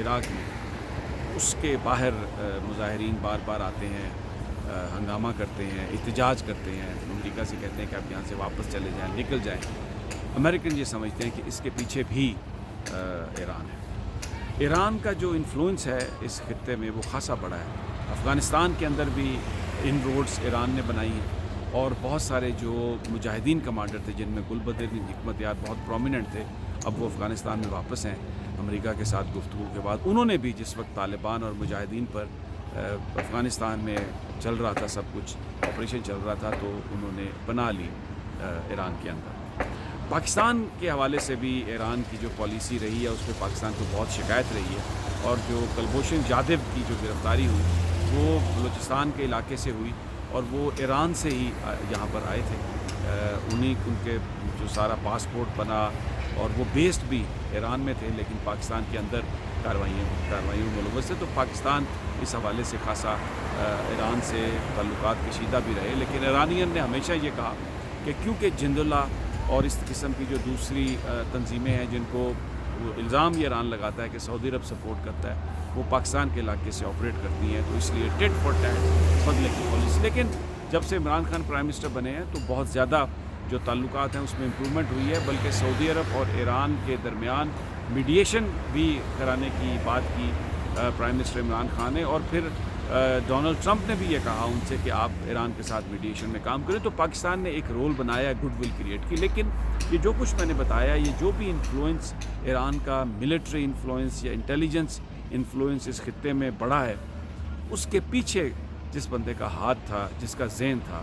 عراق میں، اس کے باہر مظاہرین بار بار آتے ہیں، ہنگامہ کرتے ہیں، احتجاج کرتے ہیں، امریکہ سے کہتے ہیں کہ آپ یہاں سے واپس چلے جائیں، نکل جائیں۔ امریکن یہ سمجھتے ہیں کہ اس کے پیچھے بھی ایران ہے۔ ایران کا جو انفلوئنس ہے اس خطے میں وہ خاصا بڑا ہے۔ افغانستان کے اندر بھی ان روڈز ایران نے بنائی ہیں، اور بہت سارے جو مجاہدین کمانڈر تھے جن میں گل بدر حکمت یار بہت پرومیننٹ تھے، اب وہ افغانستان میں واپس ہیں امریکہ کے ساتھ گفتگو کے بعد۔ انہوں نے بھی جس وقت طالبان اور مجاہدین پر افغانستان میں چل رہا تھا، سب کچھ آپریشن چل رہا تھا، تو انہوں نے بنا لی ایران کے اندر۔ پاکستان کے حوالے سے بھی ایران کی جو پالیسی رہی ہے اس پہ پاکستان کو بہت شکایت رہی ہے، اور جو کلبھوشن جادو کی جو گرفتاری ہوئی وہ بلوچستان کے علاقے سے ہوئی، اور وہ ایران سے ہی یہاں پر آئے تھے، ان کے جو سارا پاسپورٹ بنا، اور وہ بیسڈ بھی ایران میں تھے لیکن پاکستان کے اندر کارروائیوں ملوث تھے۔ تو پاکستان اس حوالے سے خاصا ایران سے تعلقات کشیدہ بھی رہے، لیکن ایرانیین نے ہمیشہ یہ کہا کہ کیونکہ جند اللہ اور اس قسم کی جو دوسری تنظیمیں ہیں جن کو وہ الزام یہ ایران لگاتا ہے کہ سعودی عرب سپورٹ کرتا ہے، وہ پاکستان کے علاقے سے آپریٹ کرتی ہیں، تو اس لیے ٹٹ فار ٹیٹ بدلے کی پالیسی۔ لیکن جب سے عمران خان پرائم منسٹر بنے ہیں تو بہت زیادہ جو تعلقات ہیں اس میں امپرومنٹ ہوئی ہے، بلکہ سعودی عرب اور ایران کے درمیان میڈیشن بھی کرانے کی بات کی پرائم منسٹر عمران خان نے، اور پھر ڈونلڈ ٹرمپ نے بھی یہ کہا ان سے کہ آپ ایران کے ساتھ میڈیشن میں کام کریں۔ تو پاکستان نے ایک رول بنایا، گڈ ول کریٹ کی۔ لیکن یہ جو کچھ میں نے بتایا، یہ جو بھی انفلوئنس ایران کا ملٹری انفلوئنس یا انٹیلیجنس انفلوئنس اس خطے میں بڑا ہے، اس کے پیچھے جس بندے کا ہاتھ تھا، جس کا ذہن تھا،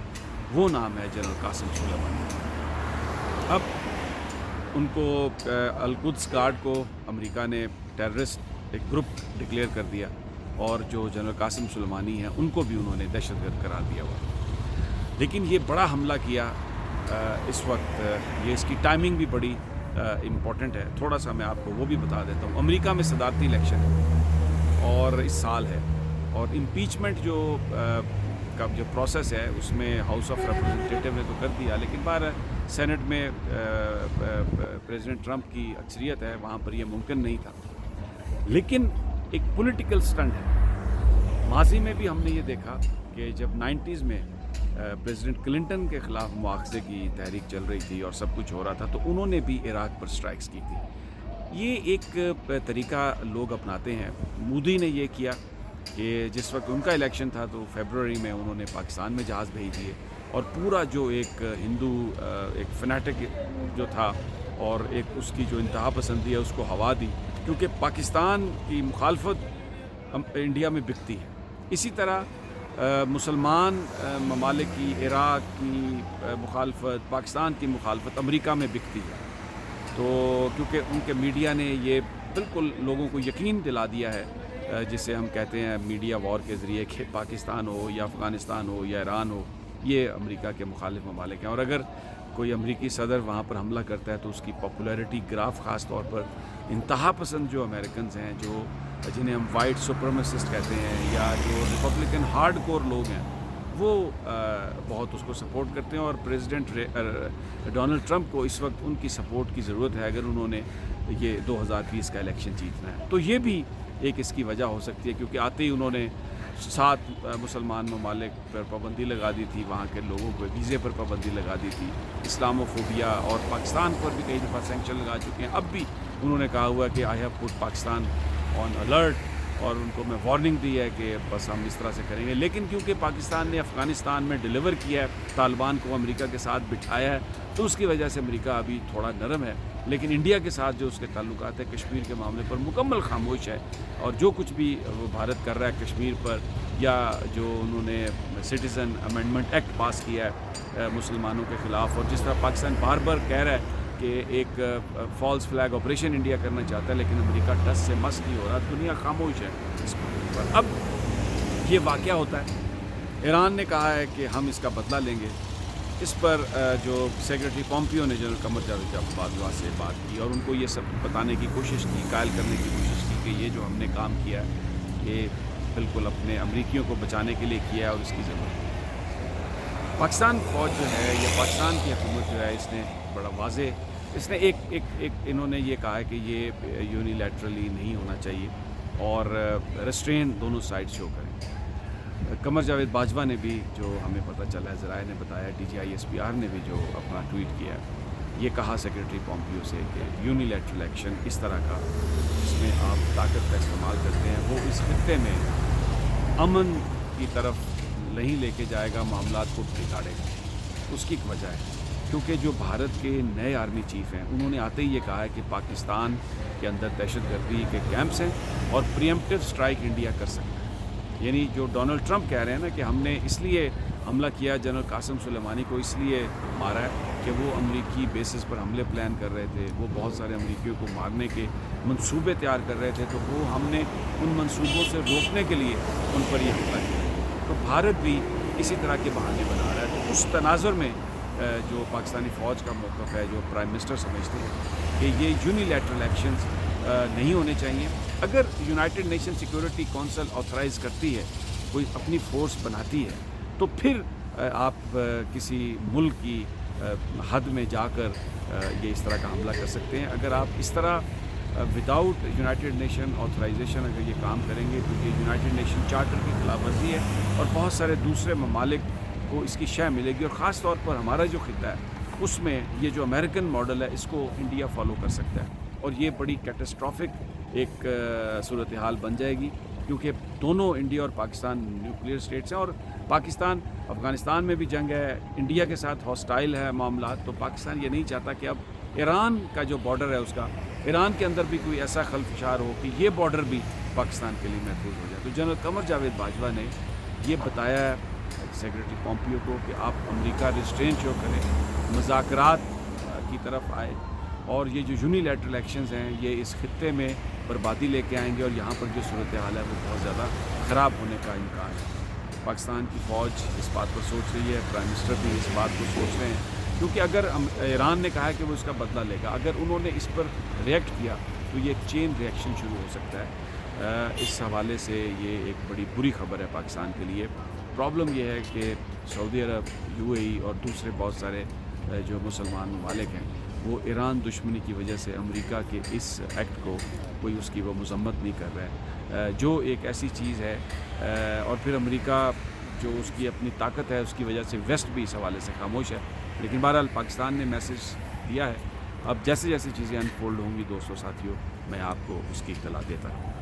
وہ نام ہے جنرل قاسم سلیمانی۔ اب ان کو القدس گارڈ کو امریکہ نے ٹیررسٹ ایک گروپ ڈکلیئر کر دیا، اور جو جنرل قاسم سلیمانی ہیں ان کو بھی انہوں نے دہشت گرد قرار دیا ہوا۔ لیکن یہ بڑا حملہ کیا اس وقت، یہ اس کی ٹائمنگ بھی بڑی امپورٹنٹ ہے۔ تھوڑا سا میں آپ کو وہ بھی بتا دیتا ہوں۔ امریکہ میں صدارتی الیکشن ہے اور اس سال ہے، اور امپیچمنٹ کا جو پروسیس ہے اس میں ہاؤس آف ریپرزنٹیٹیو نے تو کر دیا، لیکن باہر سینٹ میں پریزیڈنٹ ٹرمپ کی اکثریت ہے، وہاں پر یہ ممکن نہیں تھا۔ لیکن ایک پولیٹیکل سٹنٹ ہے۔ ماضی میں بھی ہم نے یہ دیکھا کہ جب 90s میں پریزیڈنٹ کلنٹن کے خلاف مواخذے کی تحریک چل رہی تھی اور سب کچھ ہو رہا تھا، تو انہوں نے بھی عراق پر سٹرائکس کی تھی۔ یہ ایک طریقہ لوگ اپناتے ہیں۔ مودی نے یہ کیا کہ جس وقت ان کا الیکشن تھا تو فیبروری میں انہوں نے پاکستان میں جہاز بھیج دیے، اور پورا جو ایک ہندو ایک فنیٹک جو تھا اور ایک اس کی جو انتہا پسندی ہے اس کو ہوا دی، کیونکہ پاکستان کی مخالفت انڈیا میں بکتی ہے۔ اسی طرح مسلمان ممالک کی، عراق کی مخالفت، پاکستان کی مخالفت امریکہ میں بکتی ہے۔ تو کیونکہ ان کے میڈیا نے یہ بالکل لوگوں کو یقین دلا دیا ہے، جسے ہم کہتے ہیں میڈیا وار کے ذریعے، کہ پاکستان ہو یا افغانستان ہو یا ایران ہو، یہ امریکہ کے مخالف ممالک ہیں، اور اگر کوئی امریکی صدر وہاں پر حملہ کرتا ہے تو اس کی پاپولیرٹی گراف، خاص طور پر انتہا پسند جو امریکنز ہیں، جو جنہیں ہم وائٹ سپرمیسسٹ کہتے ہیں، یا جو ریپبلکن ہارڈ کور لوگ ہیں، وہ بہت اس کو سپورٹ کرتے ہیں، اور پریزیڈنٹ ڈونلڈ ٹرمپ کو اس وقت ان کی سپورٹ کی ضرورت ہے اگر انہوں نے یہ 2020 کا الیکشن جیتنا ہے۔ تو یہ بھی ایک اس کی وجہ ہو سکتی ہے، کیونکہ آتے ہی انہوں نے 7 مسلمان ممالک پر پابندی لگا دی تھی، وہاں کے لوگوں کو ویزے پر پابندی لگا دی تھی، اسلاموفوبیا، اور پاکستان پر بھی کئی دفعہ سینکشن لگا چکے ہیں۔ اب بھی انہوں نے کہا ہوا ہے کہ I have put Pakistan on alert, اور ان کو میں وارننگ دی ہے کہ بس ہم اس طرح سے کریں گے۔ لیکن کیونکہ پاکستان نے افغانستان میں ڈیلیور کیا ہے، طالبان کو امریکہ کے ساتھ بٹھایا ہے، تو اس کی وجہ سے امریکہ ابھی تھوڑا نرم ہے، لیکن انڈیا کے ساتھ جو اس کے تعلقات ہیں کشمیر کے معاملے پر مکمل خاموش ہے، اور جو کچھ بھی وہ بھارت کر رہا ہے کشمیر پر، یا جو انہوں نے سٹیزن امینڈمنٹ ایکٹ پاس کیا ہے مسلمانوں کے خلاف، اور جس طرح پاکستان بار بار کہہ رہا ہے کہ ایک فالس فلیگ آپریشن انڈیا کرنا چاہتا ہے، لیکن امریکہ ٹس سے مس نہیں ہو رہا، دنیا خاموش ہے اس پر۔ اب یہ واقعہ ہوتا ہے، ایران نے کہا ہے کہ ہم اس کا بدلہ لیں گے۔ اس پر جو سیکرٹری پومپیو نے جنرل قمر جاوید باجوہ سے بات کی، اور ان کو یہ سب بتانے کی کوشش کی، قائل کرنے کی کوشش کی کہ یہ جو ہم نے کام کیا ہے یہ بالکل اپنے امریکیوں کو بچانے کے لیے کیا ہے، اور اس کی ضرورت ہے۔ پاکستان فوج جو ہے یا پاکستان کی حکومت جو ہے، اس نے بڑا واضح، اس نے ایک انہوں نے یہ کہا ہے کہ یہ یونیلیٹرلی نہیں ہونا چاہیے، اور ریسٹرین دونوں سائڈ شو کریں۔ قمر جاوید باجوہ نے بھی، جو ہمیں پتہ چلا ہے، ذرائع نے بتایا، DGISPR نے بھی جو اپنا ٹویٹ کیا ہے، یہ کہا سیکرٹری پومپیو سے کہ یونیلیٹرل ایکشن اس طرح کا جس میں آپ طاقت کا استعمال کرتے ہیں وہ اس خطے میں امن کی طرف نہیں لے کے جائے گا، معاملات کو بگاڑے گا۔ اس کی ایک وجہ ہے کیونکہ جو بھارت کے نئے آرمی چیف ہیں انہوں نے آتے ہی یہ کہا ہے کہ پاکستان کے اندر دہشت گردی کے کیمپس ہیں اور پریمپٹیو سٹرائک انڈیا کر سکتا ہے۔ یعنی جو ڈونلڈ ٹرمپ کہہ رہے ہیں نا کہ ہم نے اس لیے حملہ کیا، جنرل قاسم سلیمانی کو اس لیے مارا ہے کہ وہ امریکی بیسز پر حملے پلان کر رہے تھے، وہ بہت سارے امریکیوں کو مارنے کے منصوبے تیار کر رہے تھے، تو وہ ہم نے ان منصوبوں سے روکنے کے لیے ان پر یہ حملہ کیا۔ تو بھارت بھی اسی طرح کے بہانے بنا رہا ہے۔ تو اس تناظر میں جو پاکستانی فوج کا موقف ہے، جو پرائم منسٹر سمجھتے ہیں کہ یہ یونیلیٹرل ایکشنز نہیں ہونے چاہیے۔ اگر united nation security council authorize کرتی ہے، کوئی اپنی فورس بناتی ہے، تو پھر آپ کسی ملک کی حد میں جا کر یہ اس طرح کا حملہ کر سکتے ہیں۔ اگر آپ اس طرح وداؤٹ یونائٹڈ نیشن آتھرائزیشن اگر یہ کام کریں گے، تو یہ یونائٹڈ نیشن چارٹر کی خلاف ورزی ہے اور بہت سارے دوسرے ممالک کو اس کی شے ملے گی، اور خاص طور پر ہمارا جو خطہ ہے اس میں یہ جو امریکن ماڈل ہے اس کو انڈیا فالو کر سکتا ہے، اور یہ بڑی کیٹاسٹرافک ایک صورتحال بن جائے گی، کیونکہ دونوں انڈیا اور پاکستان نیوکلیئر اسٹیٹس ہیں، اور پاکستان افغانستان میں بھی جنگ ہے، انڈیا کے ساتھ ہاسٹائل ہے معاملات، تو پاکستان یہ نہیں چاہتا کہ اب ایران کا جو بارڈر ہے اس کا، ایران کے اندر بھی کوئی ایسا خلفشار ہو کہ یہ بارڈر بھی پاکستان کے لیے محفوظ ہو جائے۔ تو جنرل قمر جاوید باجوہ نے یہ بتایا ہے سیکرٹری پومپیو کو کہ آپ امریکہ ریسٹرین شو کریں، مذاکرات کی طرف آئے، اور یہ جو یونیلیٹرل ایکشنز ہیں یہ اس خطے میں بربادی لے کے آئیں گے، اور یہاں پر جو صورتحال ہے وہ بہت زیادہ خراب ہونے کا امکان ہے۔ پاکستان کی فوج اس بات پر سوچ رہی ہے، پرائم منسٹر بھی اس بات کو سوچ رہے ہیں، کیونکہ اگر ایران نے کہا ہے کہ وہ اس کا بدلہ لے گا، اگر انہوں نے اس پر ریئیکٹ کیا تو یہ ایک چین ریئیکشن شروع ہو سکتا ہے۔ اس حوالے سے یہ ایک بڑی بری خبر ہے پاکستان کے لیے۔ پرابلم یہ ہے کہ سعودی عرب، UAE اور دوسرے بہت سارے جو مسلمان ممالک ہیں وہ ایران دشمنی کی وجہ سے امریکہ کے اس ایکٹ کو کوئی اس کی وہ مذمت نہیں کر رہا ہے، جو ایک ایسی چیز ہے، اور پھر امریکہ جو اس کی اپنی طاقت ہے اس کی وجہ سے ویسٹ بھی اس حوالے سے خاموش ہے۔ لیکن بہرحال پاکستان نے میسج دیا ہے، اب جیسے جیسے چیزیں انفولڈ ہوں گی دوستوں ساتھیوں، میں آپ کو اس کی اطلاع دیتا ہوں۔